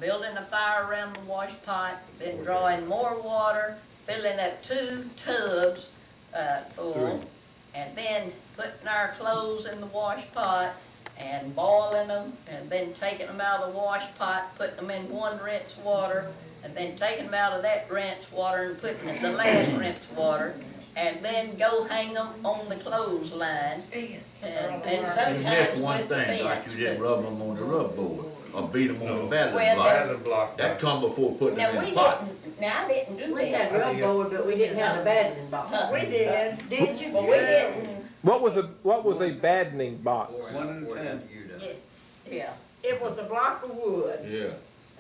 building a fire around the wash pot, then drawing more water, filling up 2 tubs full, and then putting our clothes in the wash pot and boiling them, and then taking them out of the wash pot, putting them in one rinse water, and then taking them out of that rinse water and putting in the last rinse water, and then go hang them on the clothesline. And sometimes You missed one with the thing, like fence you didn't too. rub them on the rub board, or beat them on the Well, battering block. block. That come before putting Now, them in we the pot. didn't, now I didn't do We had that. rub board, but we didn't have the battering box. Huh. We did. Did you? Well, we didn't, What was a baddening box? 1 at a time. yeah. It was a block of wood, Yeah.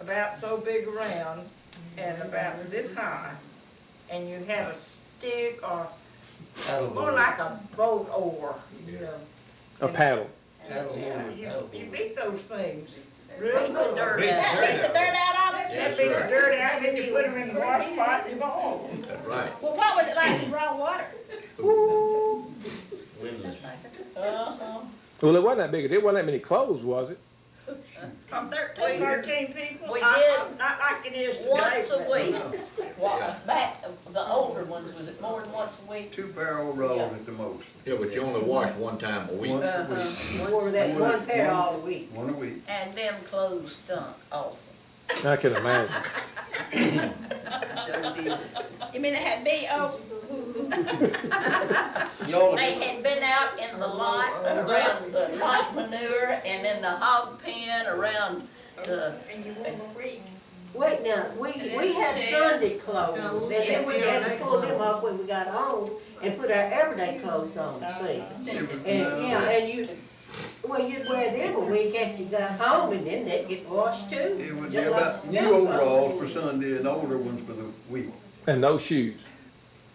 about so big around and about this high. And you had a stick or more like a boat oar, you know. A paddle. Yeah, you beat those things. Beat Really the good. dirt That beat the out. dirt out of it? That beat the dirt out, then you put them in the wash pot and boil them. That's right. Well, what was it like to draw water? Uh-huh. Well, it wasn't that big. There wasn't that many clothes, was it? From 13? 13 people? We did. Not like it is today. Once a but- week. Well, back, the older ones, was it more than once a week? 2 barrel rolls Yeah. at the most. Yeah, but you only wash one time a week. One a Uh-huh. Wore that one pair all week. One a week. And them clothes stunk awful. I can imagine. So did. You mean it had B.O.? They had been out in the lot, around the lot manure, and in the hog pen, around the, Wait now, we had Sunday clothes, and then we had to pull them off when we got home and put our everyday clothes on, see? And, yeah, and you'd wear them a week after you got home, and then they'd get washed too. It would be just like about new school overalls for clothes. Sunday and older ones for the week. And no shoes.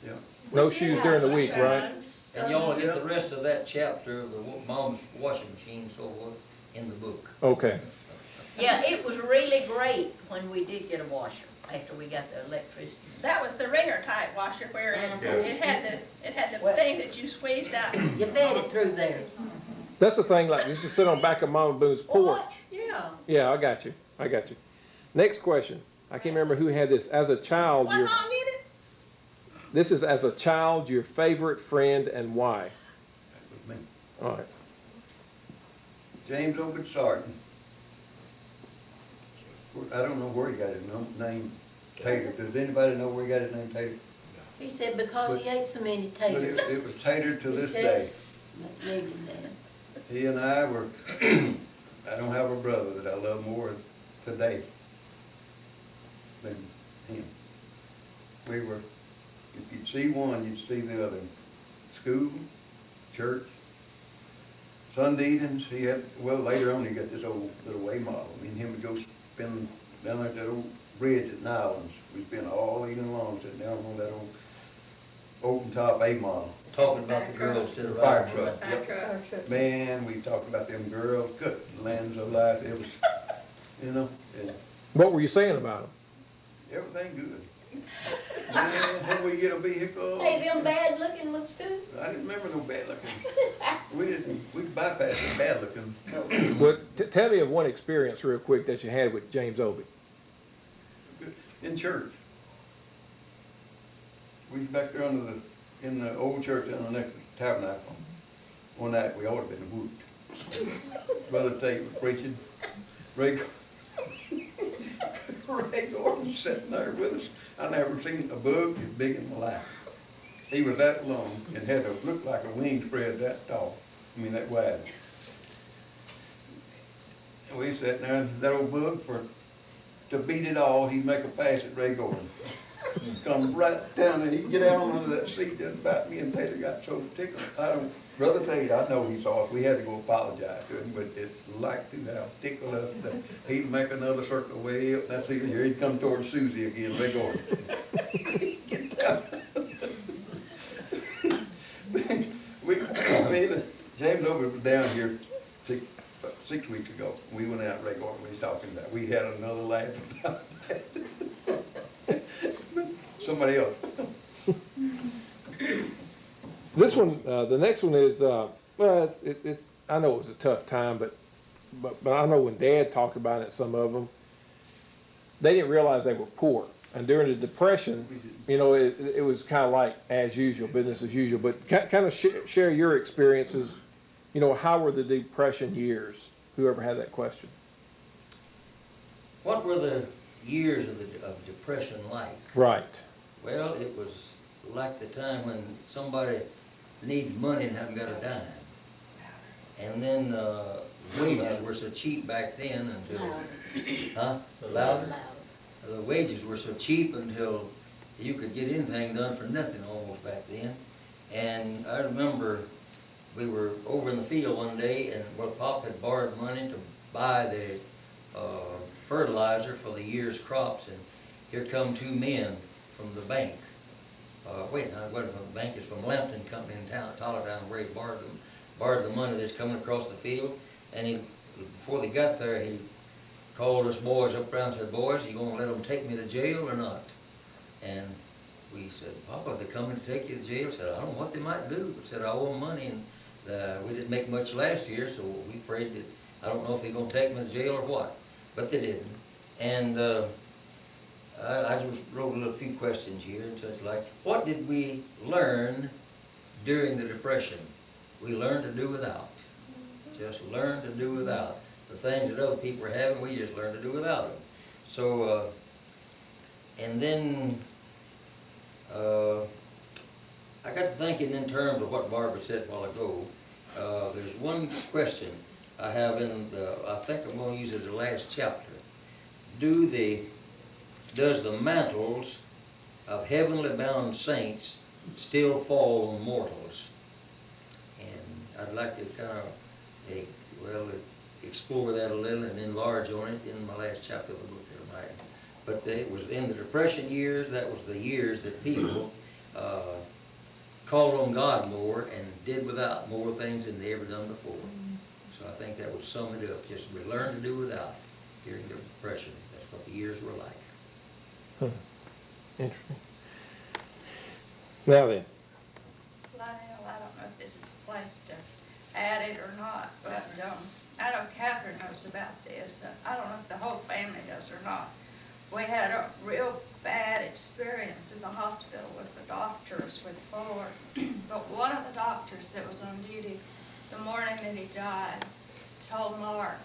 Yeah. No shoes during the week, right? And you only get the rest of that chapter of the mom's washing machine and so forth in the book. Okay. yeah, it was really great when we did get a washer, after we got the electricity. That was the ringer type washer where it had the things that you squeezed out. You fed it through there. That's the thing, like, you used to sit on back of Mama Boone's porch. Yeah. Yeah, I got you. Next question. I can't remember who had this. As a child, What mom did it? this is as a child, your favorite friend and why? That was me. All right. James Obed Sarton. I don't know where he got his name, Tater. Does anybody know where he got his name, Tater? He said because he ate so many But taters. it was Tater to He this said- day. Maybe that. He and I were, I don't have a brother that I love more today than him. We were, if you'd see one, you'd see the other. School, church, Sunday evenings, he had, well, later on, he got this old little A model. Me and him would go spend down there at that old bridge at Nylons. We spent all evening long sitting down on that old open top A model. Talking about the girls that are Fire riding. truck. Yep. Man, we talked about them girls, good lands of life, it was, you know, and What were you saying about him? everything good. Man, when we get a vehicle, Hey, them bad looking ones too? I didn't remember no bad looking. We bypassed the bad looking. Well, tell me of one experience real quick that you had with James Obey. In church. We was back there in the old church down the next tabernacle. One night, we ought to have been whooped. Brother Tate was preaching. Ray Gordon was sitting there with us. I never seen a bug as big in my life. He was that long and had to look like a wing spread that tall. I mean, that wide. And we sat there, and that old bug, to beat it all, he'd make a pass at Ray Gordon. Come right down, and he'd get out under that seat just about me, and Taylor got so tickled. Brother Tate, I know he saw us. We had to go apologize to him, but it's like to how tickled us that he'd make another circle way up. That's even here. He'd come towards Susie again, Ray Gordon. Get down. James Over was down here 6 weeks ago. We went out, Ray Gordon, we was talking about, we had another laugh about that. Somebody else. This one, the next one is, well, it's, I know it was a tough time, but I know when Dad talked about it, some of them, they didn't realize they were poor. And during the Depression, you know, it was kind of like as usual, business as usual. But kind of share your experiences. You know, how were the Depression years? Whoever had that question. What were the years of Depression like? Right. Well, it was like the time when somebody needs money and haven't got a dime. And then wages were so cheap back then until, huh? Louder? The wages were so cheap until you could get anything done for nothing almost back then. And I remember we were over in the field one day, and well, Pop had borrowed money to buy the fertilizer for the year's crops, and here come two men from the bank. Wait, no, it wasn't from the bank, it's from Lampton Company in town, Town, where he borrowed the money that's coming across the field. And before they got there, he called us boys up around and said, "Boys, you gonna let them take me to jail or not?" And we said, "Papa, they're coming to take you to jail." Said, "I don't know what they might do." Said, "I owe them money, and we didn't make much last year, so we afraid that, I don't know if they're gonna take me to jail or what." But they didn't. And I just wrote a few questions here, such like, what did we learn during the Depression? We learned to do without. Just learn to do without. The things that other people were having, we just learned to do without them. So, and then I got to thinking in terms of what Barbara said a while ago. There's one question I have I think I'm going to use it as the last chapter. Does the mantles of heavenly bound saints still fall on mortals? And I'd like to kind of, explore that a little and enlarge on it in my last chapter of the book there, Mike. But it was in the Depression years, that was the years that people called on God more and did without more things than they ever done before. So I think that would sum it up. Just we learned to do without during the Depression. That's what the years were like. Interesting. Now then. Lionel, I don't know if this is a place to add it or not, but I know Kathryn knows about this. I don't know if the whole family does or not. We had a real bad experience in the hospital with the doctors with Ford. But one of the doctors that was on duty the morning that he died told Mark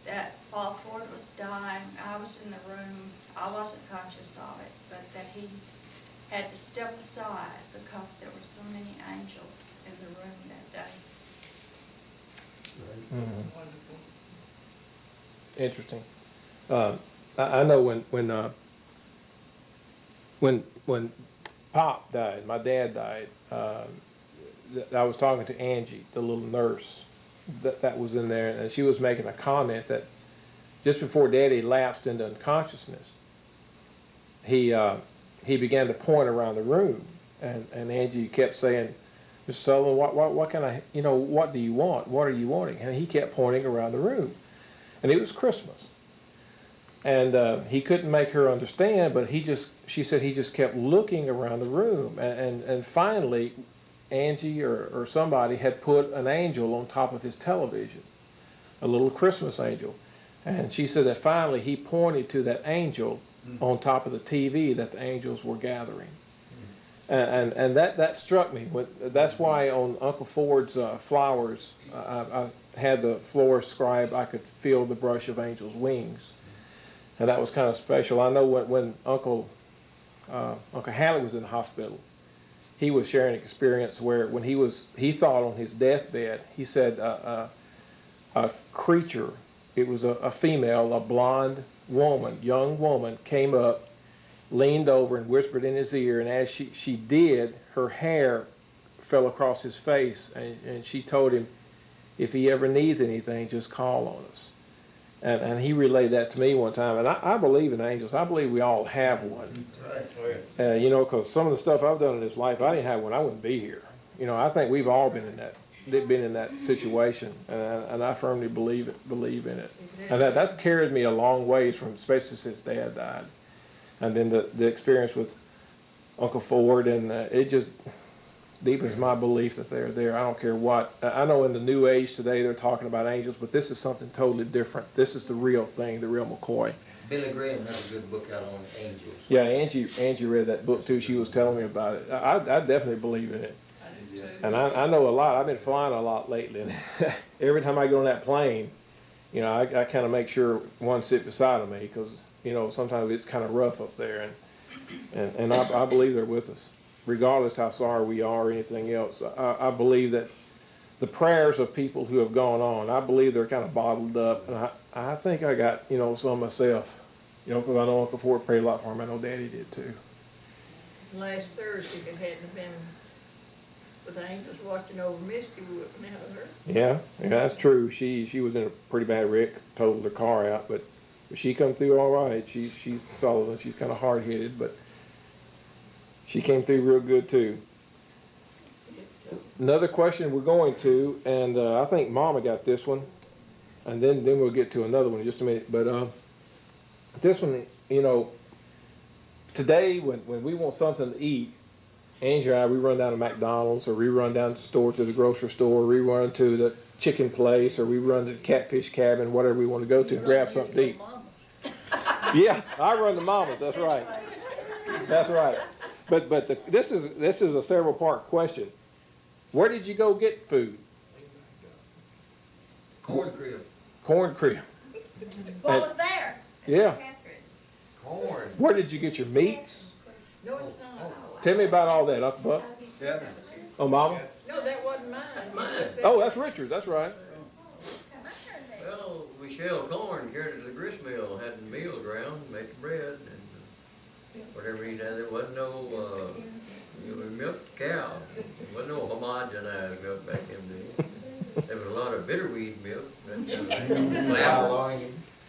that while Ford was dying, I was in the room, I wasn't conscious of it, but that he had to step aside because there were so many angels in the room that day. Mm-hmm. Interesting. I know when Pop died, my dad died, I was talking to Angie, the little nurse that was in there, and she was making a comment that just before Daddy lapsed into unconsciousness, he began to point around the room, and Angie kept saying, "Mr. Sullivan, what can I, what do you want? What are you wanting?" And he kept pointing around the room, and it was Christmas, and he couldn't make her understand, but she said he just kept looking around the room, and finally, Angie or somebody had put an angel on top of his television, a little Christmas angel, and she said that finally he pointed to that angel on top of the TV that the angels were gathering. And that struck me. That's why on Uncle Ford's flowers, I had the florist scribe, I could feel the brush of angels' wings. And that was kind of special. I know when Uncle Hallie was in the hospital, he was sharing an experience where when he thought on his deathbed, he said a creature, it was a female, a blonde woman, young woman, came up, leaned over and whispered in his ear, and as she did, her hair fell across his face, and she told him, if he ever needs anything, just call on us. And he relayed that to me one time, and I believe in angels. I believe we all have one. Right. Because some of the stuff I've done in this life, I didn't have one, I wouldn't be here. I think we've all been in that situation, and I firmly believe in it. And that's carried me a long ways from, especially since Dad died. And then the experience with Uncle Ford, and it just deepens my belief that they're there. I don't care what. I know in the New Age today they're talking about angels, but this is something totally different. This is the real thing, the real McCoy. Billy Graham has a good book out on angels. Yeah, Angie read that book too. She was telling me about it. I definitely believe in it. And I know a lot. I've been flying a lot lately. And every time I get on that plane, you know, I kind of make sure one sit beside of me because, you know, sometimes it's kind of rough up there. And I believe they're with us, regardless how sorry we are or anything else. I believe that the prayers of people who have gone on, I believe they're kind of bottled up. And I think I got, you know, some myself, you know, because I know Uncle Ford prayed a lot for him. I know Daddy did too. Last Thursday, if it hadn't have been with the angels watching over Misty, we wouldn't have her. Yeah, that's true. She was in a pretty bad wreck, totaled her car out, but she come through all right. She's solid and she's kind of hard-headed, but she came through real good too. Another question we're going to, and I think Mama got this one, and then we'll get to another one in just a minute. But this one, you know, today when we want something to eat, Angie and I, we run down to McDonald's, or we run down to the store, to the grocery store, or we run to the chicken place, or we run to the catfish cabin, whatever we want to go to and grab something to eat. Yeah, I run to Mama's. That's right. That's right. But this is a several part question. Where did you go get food? Corn crib. Corn crib. What was there? Yeah. Corn. Where did you get your meats? No, it's not. Tell me about all that, Uncle Buck. Yeah. Oh, Mama? No, that wasn't mine. Oh, that's Richard's. That's right. Well, we shelled corn, carried it to the grist mill, had the meal ground, made the bread, and whatever he did. There wasn't no, we milked the cow. There wasn't no homogenized milk back in the day. There was a lot of bitterweed milk. A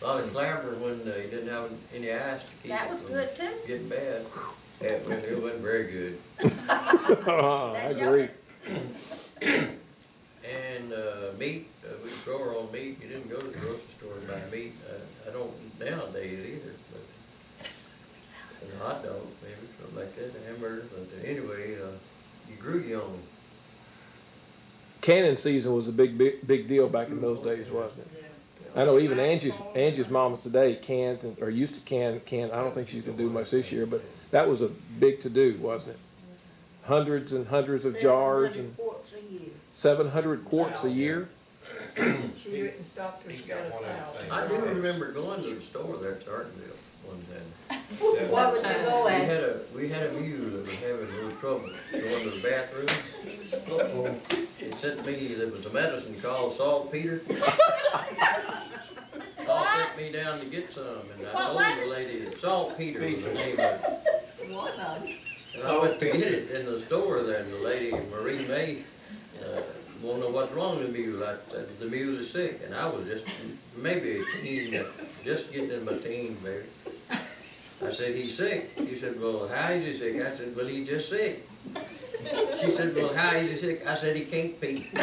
lot of clambers when you didn't have any ice to keep That it was from good too. getting bad. It wasn't very good. I agree. And meat, we grow our own meat. You didn't go to the grocery store and buy meat. I don't nowadays either, but and a hot dog maybe, something like that, a hamburger. But anyway, you grew your own. Canning season was a big deal back in those days, wasn't it? I know even Angie's mama today cans or used to can. I don't think she's gonna do much this year, but that was a big to do, wasn't it? Hundreds and hundreds of jars and 700 quarts a year. She didn't stop till she got 1,000. I do remember going to the store there at Starkville one time. What would you go at? We had a mule that was having a little trouble going to the bathroom. It sent me, there was a medicine called saltpeter. Paul sent me down to get some, and I told the lady that saltpeter was the name of it. And I went to get it in the store there, and the lady, Marie May, won't know what's wrong with the mule. I said, the mule is sick, and I was just maybe a teen, just getting in my teens, maybe. I said, he's sick. She said, well, how is he sick? I said, well, he's just sick. She said, well, how is he sick? I said, he can't pee. I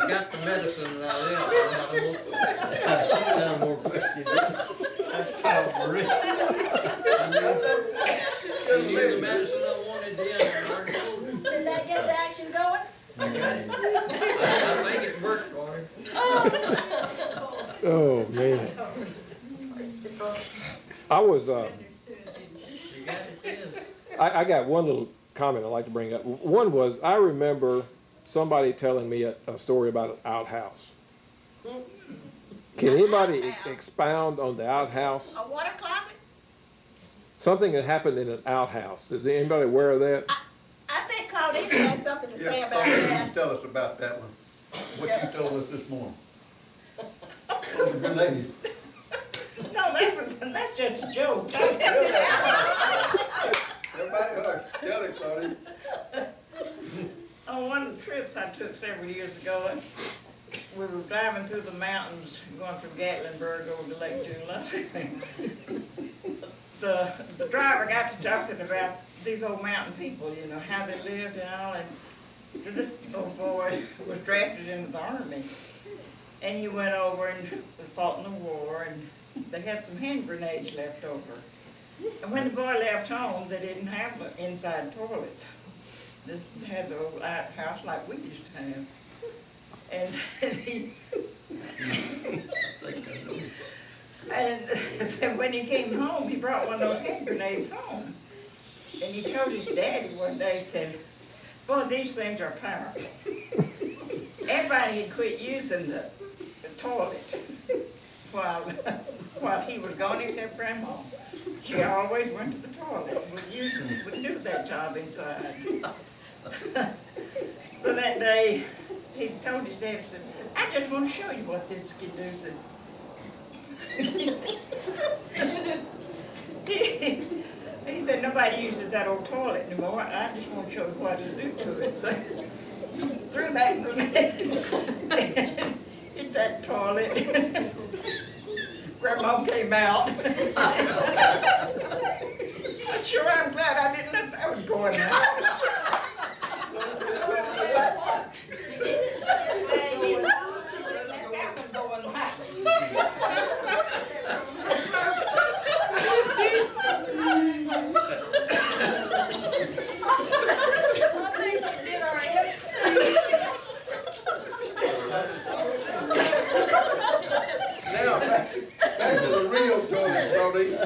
got the medicine and I left. I don't have more questions. I should have done more questions. That's tough, Marie. She knew the medicine I wanted then. I already told her. Did that get the action going? I got it. I think it worked for her. Oh man. I was. You got it then. I got one little comment I'd like to bring up. One was I remember somebody telling me a story about an outhouse. Can anybody expound on the outhouse? A water closet? Something that happened in an outhouse. Is anybody aware of that? I think Claudine has something to say Yeah, about Claudia, that. you tell us about that one. What you told us this morning. Those are grenades. No, that's just a joke. Everybody hush. Tell it, Claudia. On one of the trips I took several years ago, we were driving through the mountains, going from Gatlinburg over to Lake Joula. The driver got to talking about these old mountain people, you know, how they lived and all, and so this old boy was drafted into the army. And he went over and fought in the war, and they had some hand grenades left over. And when the boy left home, they didn't have an inside toilet. They had the old outhouse like we used to have. And And so when he came home, he brought one of those hand grenades home. And he told his daddy one day, said, boy, these things are powerful. Everybody had quit using the toilet while he was gone, except Grandma. She always went to the toilet, would do that job inside. So that day, he told his dad, he said, I just want to show you what this can do. He said, nobody uses that old toilet anymore. I just want to show you what it'll do to it. So threw that grenade, hit that toilet. Grandma came out. But sure, I'm glad I didn't know that was going on.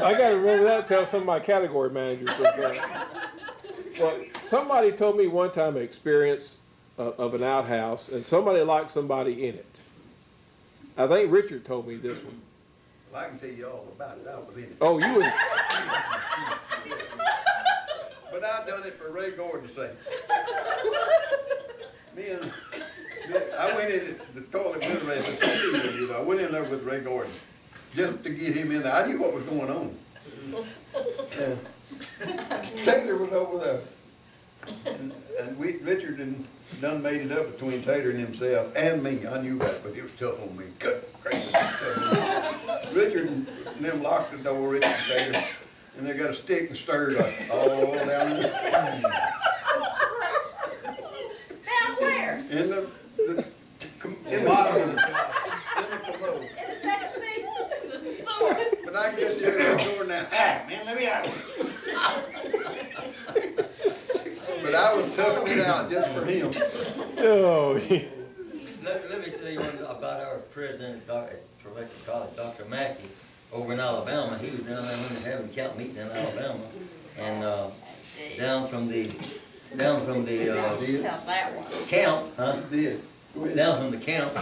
I gotta remember that, tell some of my category managers. Well, somebody told me one time an experience of an outhouse, and somebody liked somebody in it. I think Richard told me this one. Well, I can tell you all about it, I was in it. Oh, you was, But I done it for Ray Gordon's sake. I went in the toilet with Ray, I went in there with Ray Gordon, just to get him in there. I knew what was going on. Taylor was over there. And Richard done made it up between Taylor and himself and me. I knew that, but it was tough on me. Crazy. Richard and them locked the door, Richard and Taylor, and they got a stick and stirred all down in there. Down where? In the commode. In the second seat? But I guess you had a door now. Ah, man, let me out. But I was toughing it out just for him. oh, Let me tell you one about our president at Trevecca College, Dr. Mackey, over in Alabama. He was down there when they were having camp meeting in Alabama, and down from the Tell that one. camp, huh? Did. Go ahead. Down from the camp,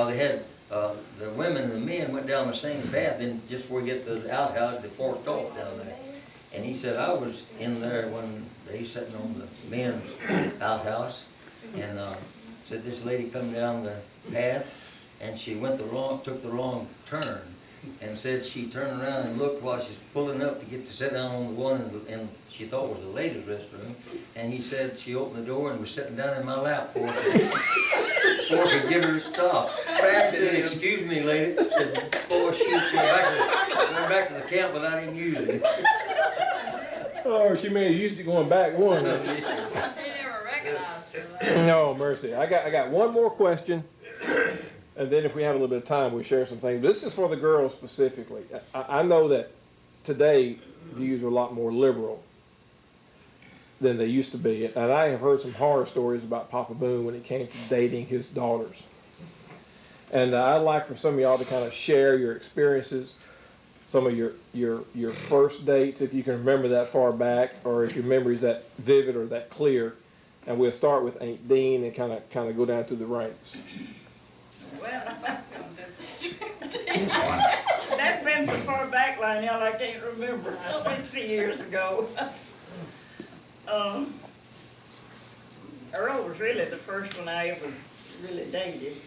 they had the women and the men went down the same path. Then just before we get to the outhouse, they forked off down there. And he said, I was in there when they sitting on the men's outhouse, and said this lady come down the path, and she took the wrong turn, and said she turned around and looked while she's pulling up to get to sit down on the one, and she thought was the ladies' restroom, and he said she opened the door and was sitting down in my lap before I could get her to stop. I said, excuse me, lady. I said, boy, she was going back to the camp without even using it. oh, she may have used it going back one. They never recognized her. No, mercy. I got one more question, and then if we have a little bit of time, we'll share some things. This is for the girls specifically. I know that today views are a lot more liberal than they used to be, and I have heard some horror stories about Papa Boone when it came to dating his daughters. And I'd like for some of y'all to kind of share your experiences, some of your first dates, if you can remember that far back, or if your memory's that vivid or that clear. And we'll start with Aunt Dean and kind of go down through the ranks. Well, I'm gonna do the strip. That's been so far back, Lionel, I can't remember. 60 years ago. Earl was really the first one I ever really dated.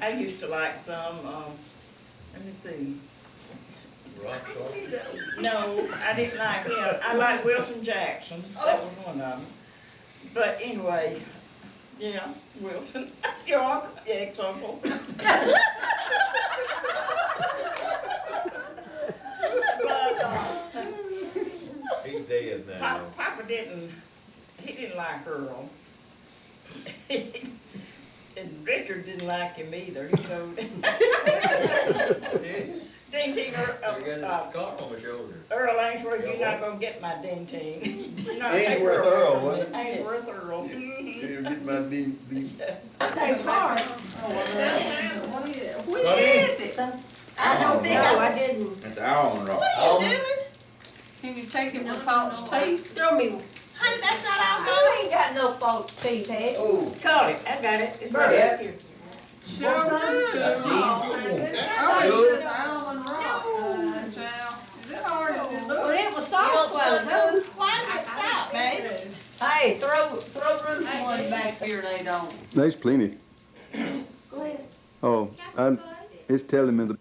I used to like some, let me see. No, I didn't like him. I liked Wilson Jackson. That was one of them. But anyway, yeah, Wilson, your ex-uncle. He's dead now. Papa didn't like Earl. And Richard didn't like him either. He told him. Ding-ting, You got his car on my shoulder. Earl Ainsworth, you're not gonna get my ding-ting. You're not Ainsworth taking Earl, from me. wasn't it? Ainsworth Earl. See, get my D. That's hard. What is it? I don't think No, I, I didn't. That's Allen Rock. what are you doing? Can you take it with false teeth? Throw me, Honey, that's not all I gone. ain't got no false teeth, Ed. Oh, Call it, I got it. It's right Yeah. here. Sure do. I did. Oh, Sure. it's Allen Rock, child. Is it hard as it Well, looks? it was soft while ago. Why did it stop, babe? Hey, throw Ruth one back here, they don't. There's plenty. Go ahead. Oh, it's telling me the